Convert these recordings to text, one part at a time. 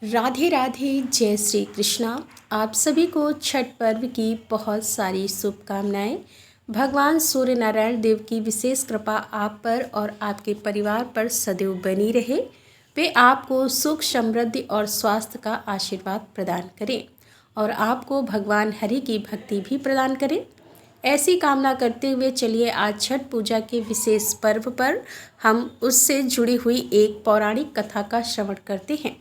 राधे राधे, जय श्री कृष्णा। आप सभी को छठ पर्व की बहुत सारी शुभकामनाएं। भगवान सूर्य नारायण देव की विशेष कृपा आप पर और आपके परिवार पर सदैव बनी रहे। वे आपको सुख, समृद्धि और स्वास्थ्य का आशीर्वाद प्रदान करें और आपको भगवान हरि की भक्ति भी प्रदान करें। ऐसी कामना करते हुए चलिए आज छठ पूजा के विशेष पर्व पर हम उससे जुड़ी हुई एक पौराणिक कथा का श्रवण करते हैं।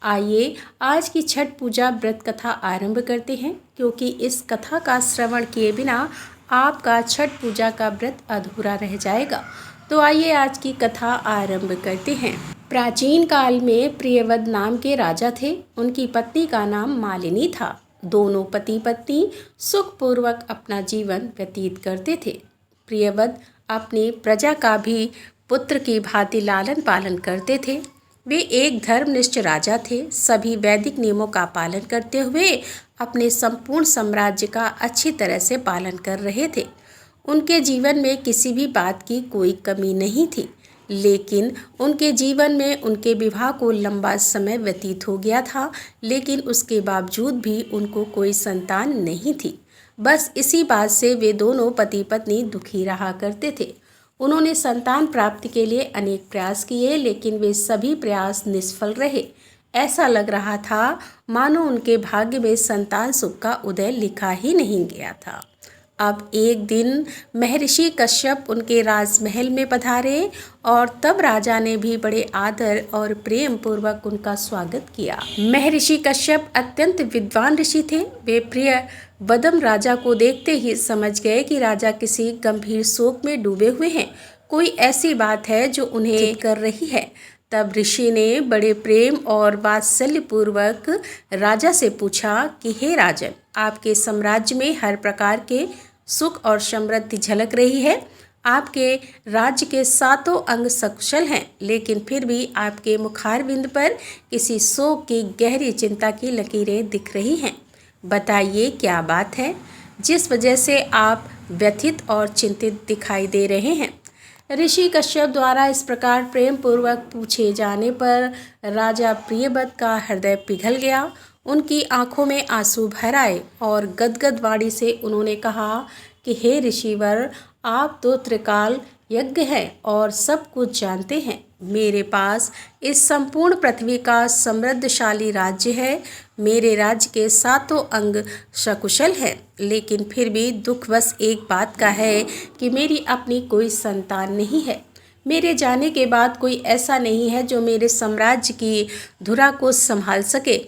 आइए आज की छठ पूजा व्रत कथा आरंभ करते हैं, क्योंकि इस कथा का श्रवण किए बिना आपका छठ पूजा का व्रत अधूरा रह जाएगा। तो आइए आज की कथा आरंभ करते हैं। प्राचीन काल में प्रियव्रत नाम के राजा थे। उनकी पत्नी का नाम मालिनी था। दोनों पति पत्नी सुखपूर्वक अपना जीवन व्यतीत करते थे। प्रियव्रत अपनी प्रजा का भी पुत्र की भांति लालन पालन करते थे। वे एक धर्मनिष्ठ राजा थे। सभी वैदिक नियमों का पालन करते हुए अपने संपूर्ण साम्राज्य का अच्छी तरह से पालन कर रहे थे। उनके जीवन में किसी भी बात की कोई कमी नहीं थी, लेकिन उनके जीवन में उनके विवाह को लंबा समय व्यतीत हो गया था, लेकिन उसके बावजूद भी उनको कोई संतान नहीं थी। बस इसी बात से वे दोनों पति पत्नी दुखी रहा करते थे। उन्होंने संतान प्राप्ति के लिए अनेक प्रयास किए, लेकिन वे सभी प्रयास निष्फल रहे। ऐसा लग रहा था मानो उनके भाग्य में संतान सुख का उदय लिखा ही नहीं गया था। अब एक दिन महर्षि कश्यप उनके राजमहल में पधारे और तब राजा ने भी बड़े आदर और प्रेम पूर्वक उनका स्वागत किया। महर्षि कश्यप अत्यंत विद्वान ऋषि थे। वे प्रिय बदम राजा को देखते ही समझ गए कि राजा किसी गंभीर शोक में डूबे हुए हैं। कोई ऐसी बात है जो उन्हें कर रही है। तब ऋषि ने बड़े प्रेम और वात्सल्य पूर्वक राजा से पूछा कि हे राजन, आपके साम्राज्य में हर प्रकार के सुख और समृद्धि झलक रही है। आपके राज्य के सातों अंग सकुशल हैं, लेकिन फिर भी आपके मुखारविंद पर किसी शोक की गहरी चिंता की लकीरें दिख रही हैं। बताइए क्या बात है जिस वजह से आप व्यथित और चिंतित दिखाई दे रहे हैं। ऋषि कश्यप द्वारा इस प्रकार प्रेम पूर्वक पूछे जाने पर राजा प्रियव्रत का हृदय पिघल गया। उनकी आंखों में आंसू भर आए और गदगद वाणी से उन्होंने कहा कि हे ऋषिवर, आप तो त्रिकाल यज्ञ हैं और सब कुछ जानते हैं। मेरे पास इस संपूर्ण पृथ्वी का समृद्धशाली राज्य है। मेरे राज्य के सातों अंग सकुशल हैं, लेकिन फिर भी दुखवश एक बात का है कि मेरी अपनी कोई संतान नहीं है। मेरे जाने के बाद कोई ऐसा नहीं है जो मेरे साम्राज्य की धुरा को संभाल सके।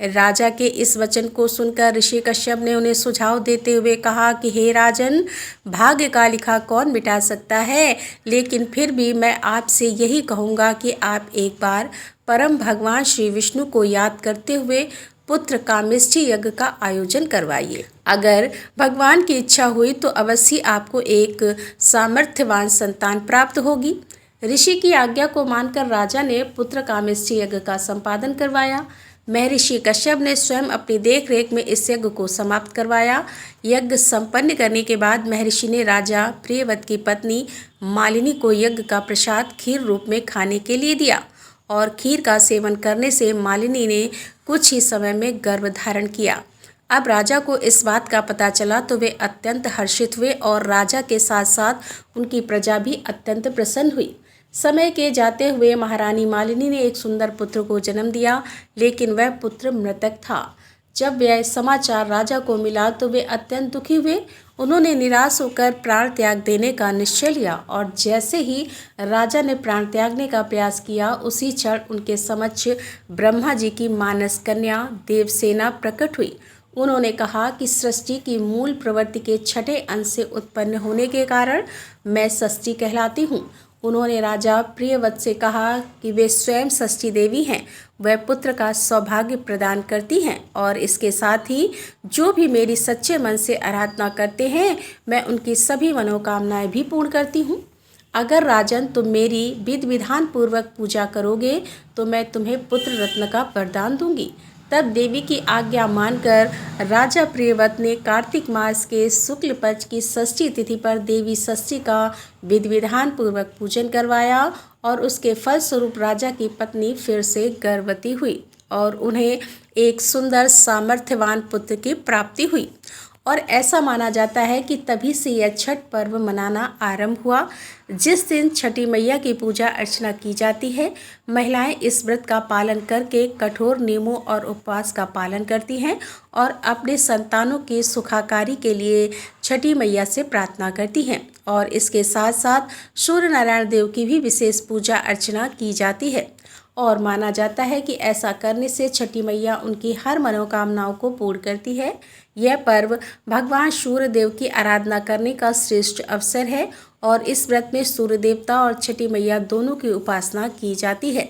राजा के इस वचन को सुनकर ऋषि कश्यप ने उन्हें सुझाव देते हुए कहा कि हे राजन, भाग्य का लिखा कौन मिटा सकता है, लेकिन फिर भी मैं आपसे यही कहूँगा कि आप एक बार परम भगवान श्री विष्णु को याद करते हुए पुत्र कामेष्ठी यज्ञ का आयोजन करवाइए। अगर भगवान की इच्छा हुई तो अवश्य आपको एक सामर्थ्यवान संतान प्राप्त होगी। ऋषि की आज्ञा को मानकर राजा ने पुत्र कामेष्ठी यज्ञ का संपादन करवाया। महर्षि कश्यप ने स्वयं अपनी देखरेख में इस यज्ञ को समाप्त करवाया। यज्ञ संपन्न करने के बाद महर्षि ने राजा प्रियव्रत की पत्नी मालिनी को यज्ञ का प्रसाद खीर रूप में खाने के लिए दिया और खीर का सेवन करने से मालिनी ने कुछ ही समय में गर्भ धारण किया। अब राजा को इस बात का पता चला तो वे अत्यंत हर्षित हुए और राजा के साथ साथ उनकी प्रजा भी अत्यंत प्रसन्न हुई। समय के जाते हुए महारानी मालिनी ने एक सुंदर पुत्र को जन्म दिया, लेकिन वह पुत्र मृतक था। जब यह समाचार राजा को मिला तो वे अत्यंत दुखी हुए। उन्होंने निराश होकर प्राण त्याग देने का निश्चय लिया और जैसे ही राजा ने प्राण त्यागने का प्रयास किया, उसी क्षण उनके समक्ष ब्रह्मा जी की मानस कन्या देवसेना प्रकट हुई। उन्होंने कहा कि सृष्टि की मूल प्रवृत्ति के छठे अंश से उत्पन्न होने के कारण मैं षष्ठी कहलाती हूँ। उन्होंने राजा प्रियव्रत से कहा कि वे स्वयं षष्ठी देवी हैं। वह पुत्र का सौभाग्य प्रदान करती हैं और इसके साथ ही जो भी मेरी सच्चे मन से आराधना करते हैं, मैं उनकी सभी मनोकामनाएं भी पूर्ण करती हूँ। अगर राजन तुम मेरी विधि विधान पूर्वक पूजा करोगे तो मैं तुम्हें पुत्र रत्न का वरदान दूंगी। तब देवी की आज्ञा मानकर राजा प्रियव्रत ने कार्तिक मास के शुक्ल पक्ष की षष्ठी तिथि पर देवी षष्ठी का विधि विधान पूर्वक पूजन करवाया और उसके फलस्वरूप राजा की पत्नी फिर से गर्भवती हुई। और उन्हें एक सुंदर सामर्थ्यवान पुत्र की प्राप्ति हुई। और ऐसा माना जाता है कि तभी से यह छठ पर्व मनाना आरंभ हुआ। जिस दिन छठी मैया की पूजा अर्चना की जाती है, महिलाएं इस व्रत का पालन करके कठोर नियमों और उपवास का पालन करती हैं और अपने संतानों के सुखाकारी के लिए छठी मैया से प्रार्थना करती हैं। और इसके साथ साथ सूर्य नारायण देव की भी विशेष पूजा अर्चना की जाती है और माना जाता है कि ऐसा करने से छठी मैया उनकी हर मनोकामनाओं को पूर्ण करती है। यह पर्व भगवान सूर्य देव की आराधना करने का श्रेष्ठ अवसर है और इस व्रत में सूर्य देवता और छठी मैया दोनों की उपासना की जाती है।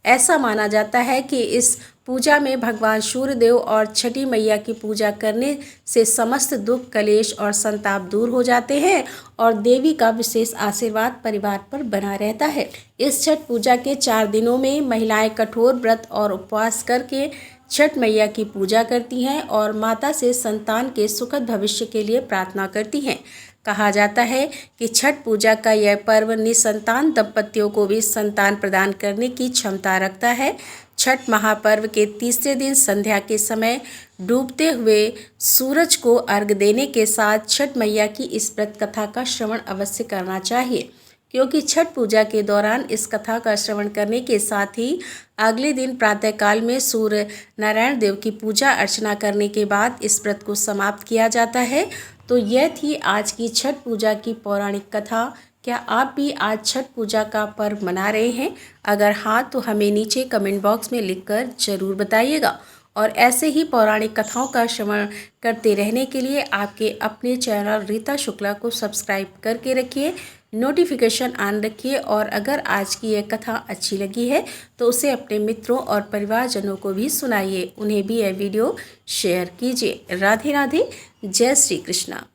ऐसा माना जाता है कि इस पूजा में भगवान सूर्यदेव और छठी मैया की पूजा करने से समस्त दुख, कलेश और संताप दूर हो जाते हैं और देवी का विशेष आशीर्वाद परिवार पर बना रहता है। इस छठ पूजा के 4 दिनों में महिलाएं कठोर व्रत और उपवास करके छठ मैया की पूजा करती हैं और माता से संतान के सुखद भविष्य के लिए प्रार्थना करती हैं। कहा जाता है कि छठ पूजा का यह पर्व निसंतान दंपतियों को भी संतान प्रदान करने की क्षमता रखता है। छठ महापर्व के तीसरे दिन संध्या के समय डूबते हुए सूरज को अर्घ्य देने के साथ छठ मैया की इस व्रत कथा का श्रवण अवश्य करना चाहिए, क्योंकि छठ पूजा के दौरान इस कथा का श्रवण करने के साथ ही अगले दिन प्रातःकाल में सूर्य नारायण देव की पूजा अर्चना करने के बाद इस व्रत को समाप्त किया जाता है। तो यह थी आज की छठ पूजा की पौराणिक कथा। क्या आप भी आज छठ पूजा का पर्व मना रहे हैं? अगर हाँ, तो हमें नीचे कमेंट बॉक्स में लिखकर ज़रूर बताइएगा। और ऐसे ही पौराणिक कथाओं का श्रवण करते रहने के लिए आपके अपने चैनल रीता शुक्ला को सब्सक्राइब करके रखिए, नोटिफिकेशन ऑन रखिए। और अगर आज की यह कथा अच्छी लगी है तो उसे अपने मित्रों और परिवारजनों को भी सुनाइए, उन्हें भी यह वीडियो शेयर कीजिए। राधे राधे, जय श्री कृष्णा।